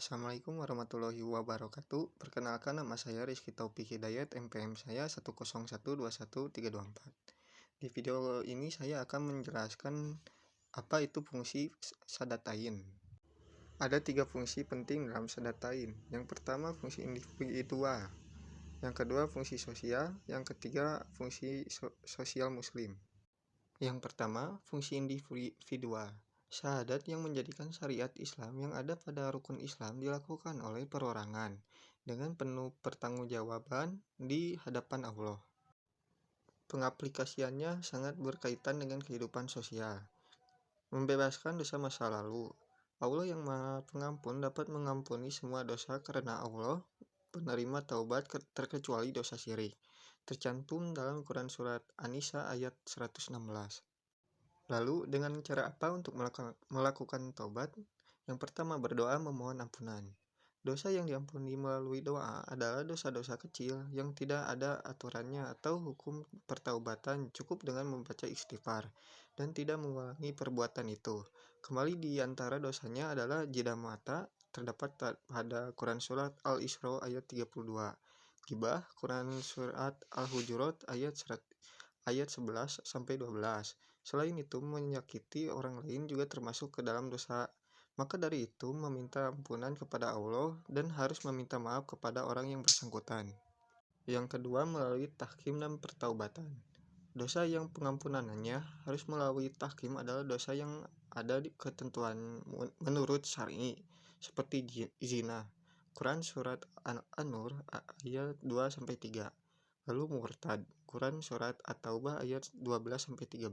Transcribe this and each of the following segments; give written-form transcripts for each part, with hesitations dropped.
Assalamualaikum warahmatullahi wabarakatuh. Perkenalkan, nama saya Rizky Taufik Hidayat, NPM saya 101213224. Di video ini saya akan menjelaskan apa itu fungsi sadatain. Ada 3 fungsi penting dalam sadatain. Yang pertama, fungsi individual. Yang kedua, fungsi sosial. Yang ketiga, fungsi sosial muslim. Yang pertama, fungsi individual. Syahadat yang menjadikan syariat Islam yang ada pada rukun Islam dilakukan oleh perorangan dengan penuh pertanggungjawaban di hadapan Allah. Pengaplikasiannya sangat berkaitan dengan kehidupan sosial. Membebaskan dosa masa lalu. Allah yang Maha Pengampun dapat mengampuni semua dosa karena Allah penerima taubat terkecuali dosa syirik. Tercantum dalam Quran Surat An-Nisa ayat 116. Lalu, dengan cara apa untuk melakukan taubat? Yang pertama, berdoa memohon ampunan. Dosa yang diampuni melalui doa adalah dosa-dosa kecil yang tidak ada aturannya atau hukum pertaubatan, cukup dengan membaca istighfar dan tidak mengulangi perbuatan itu. Kembali di antara dosanya adalah jeda mata, terdapat pada Quran Surat Al-Isra ayat 32. Ghibah, Quran Surat Al-Hujurat ayat 11-12. Selain itu, menyakiti orang lain juga termasuk ke dalam dosa. Maka dari itu, meminta ampunan kepada Allah dan harus meminta maaf kepada orang yang bersangkutan. Yang kedua, melalui tahkim dan pertaubatan. Dosa yang pengampunannya harus melalui tahkim adalah dosa yang ada di ketentuan menurut syar'i, seperti zina. Quran Surat An-Nur ayat 2-3. Lalu murtad. Quran Surat At-Taubah ayat 12-13.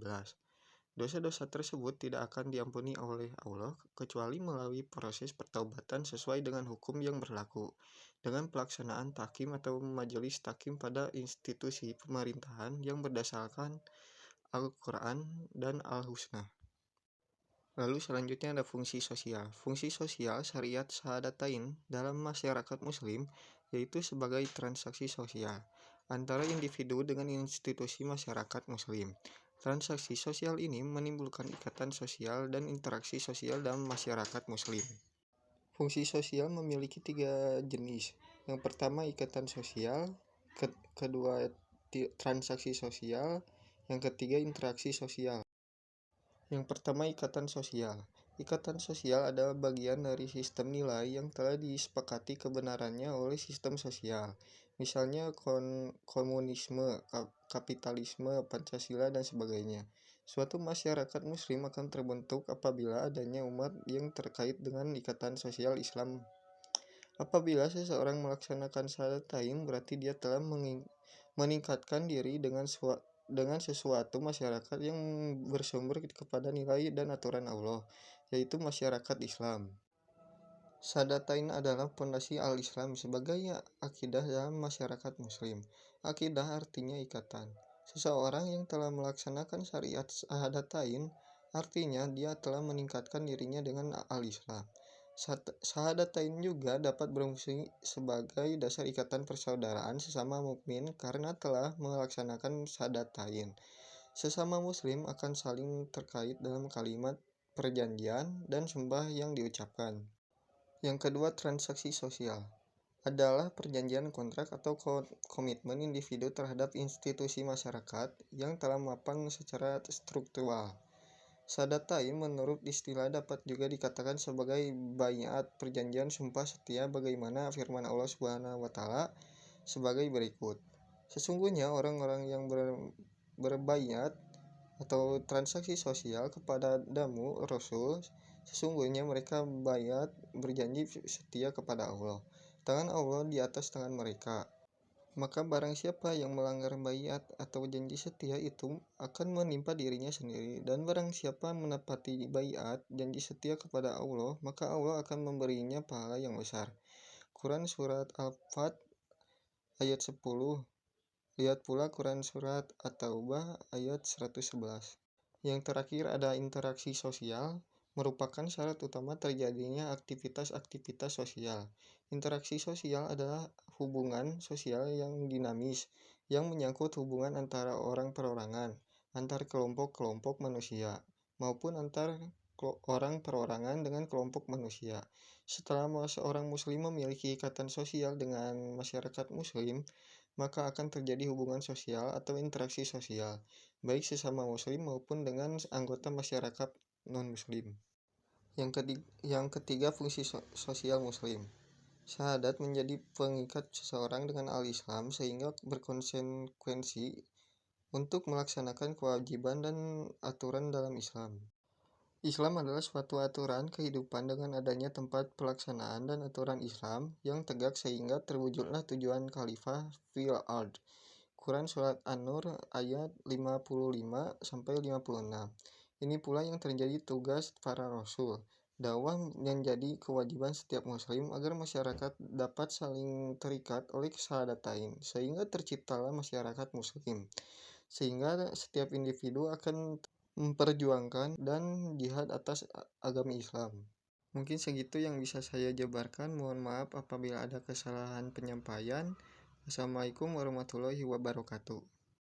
Dosa-dosa tersebut tidak akan diampuni oleh Allah kecuali melalui proses pertaubatan sesuai dengan hukum yang berlaku, dengan pelaksanaan tahkim atau majelis tahkim pada institusi pemerintahan yang berdasarkan Al-Quran dan Al-Husna. Lalu selanjutnya ada fungsi sosial. Fungsi sosial syariat Syahadatain dalam masyarakat muslim yaitu sebagai transaksi sosial antara individu dengan institusi masyarakat muslim. Transaksi sosial ini menimbulkan ikatan sosial dan interaksi sosial dalam masyarakat muslim. Fungsi sosial memiliki 3 jenis. Yang pertama, ikatan sosial, kedua, transaksi sosial, yang ketiga, interaksi sosial. Yang pertama, ikatan sosial. Ikatan sosial adalah bagian dari sistem nilai yang telah disepakati kebenarannya oleh sistem sosial. Misalnya komunisme, kapitalisme, Pancasila, dan sebagainya. Suatu masyarakat muslim akan terbentuk apabila adanya umat yang terkait dengan ikatan sosial Islam. Apabila seseorang melaksanakan syahadatain, berarti dia telah meningkatkan diri dengan sesuatu masyarakat yang bersumber kepada nilai dan aturan Allah, yaitu masyarakat Islam. Syahadatain adalah pondasi al-Islam sebagai akidah dalam masyarakat muslim. Akidah artinya ikatan. Seseorang yang telah melaksanakan syariat syahadatain artinya dia telah meningkatkan dirinya dengan al-Islam. Syahadatain juga dapat berfungsi sebagai dasar ikatan persaudaraan sesama mukmin karena telah melaksanakan syahadatain. Sesama muslim akan saling terkait dalam kalimat perjanjian dan sumpah yang diucapkan. Yang kedua, transaksi sosial adalah perjanjian kontrak atau komitmen individu terhadap institusi masyarakat yang telah mapan secara struktural. Syahadatain menurut istilah dapat juga dikatakan sebagai baiat, perjanjian sumpah setia bagaimana firman Allah Subhanahu wa taala sebagai berikut. Sesungguhnya orang-orang yang berbaiat atau transaksi sosial kepadamu Rasul, sesungguhnya mereka baiat berjanji setia kepada Allah. Tangan Allah di atas tangan mereka. Maka barang siapa yang melanggar baiat atau janji setia itu akan menimpa dirinya sendiri, dan barang siapa menepati baiat janji setia kepada Allah, maka Allah akan memberinya pahala yang besar. Quran Surat Al-Fat ayat 10. Lihat pula Quran Surat At-Taubah ayat 111. Yang terakhir ada interaksi sosial, merupakan syarat utama terjadinya aktivitas-aktivitas sosial. Interaksi sosial adalah hubungan sosial yang dinamis, yang menyangkut hubungan antara orang perorangan, antar kelompok-kelompok manusia, maupun antar orang perorangan dengan kelompok manusia. Setelah seorang muslim memiliki ikatan sosial dengan masyarakat muslim, maka akan terjadi hubungan sosial atau interaksi sosial, baik sesama muslim maupun dengan anggota masyarakat non-muslim. Yang ketiga, fungsi sosial muslim. Syahadat menjadi pengikat seseorang dengan al-Islam sehingga berkonsekuensi untuk melaksanakan kewajiban dan aturan dalam Islam. Islam adalah suatu aturan kehidupan dengan adanya tempat pelaksanaan dan aturan Islam yang tegak sehingga terwujudlah tujuan khalifah fil ard. Quran Surat An-Nur ayat 55-56. Ini pula yang terjadi tugas para rasul. Dakwah menjadi kewajiban setiap muslim agar masyarakat dapat saling terikat oleh syahadatain, sehingga terciptalah masyarakat muslim. Sehingga setiap individu akan memperjuangkan dan jihad atas agama Islam. Mungkin segitu yang bisa saya jabarkan. Mohon maaf apabila ada kesalahan penyampaian. Assalamualaikum warahmatullahi wabarakatuh.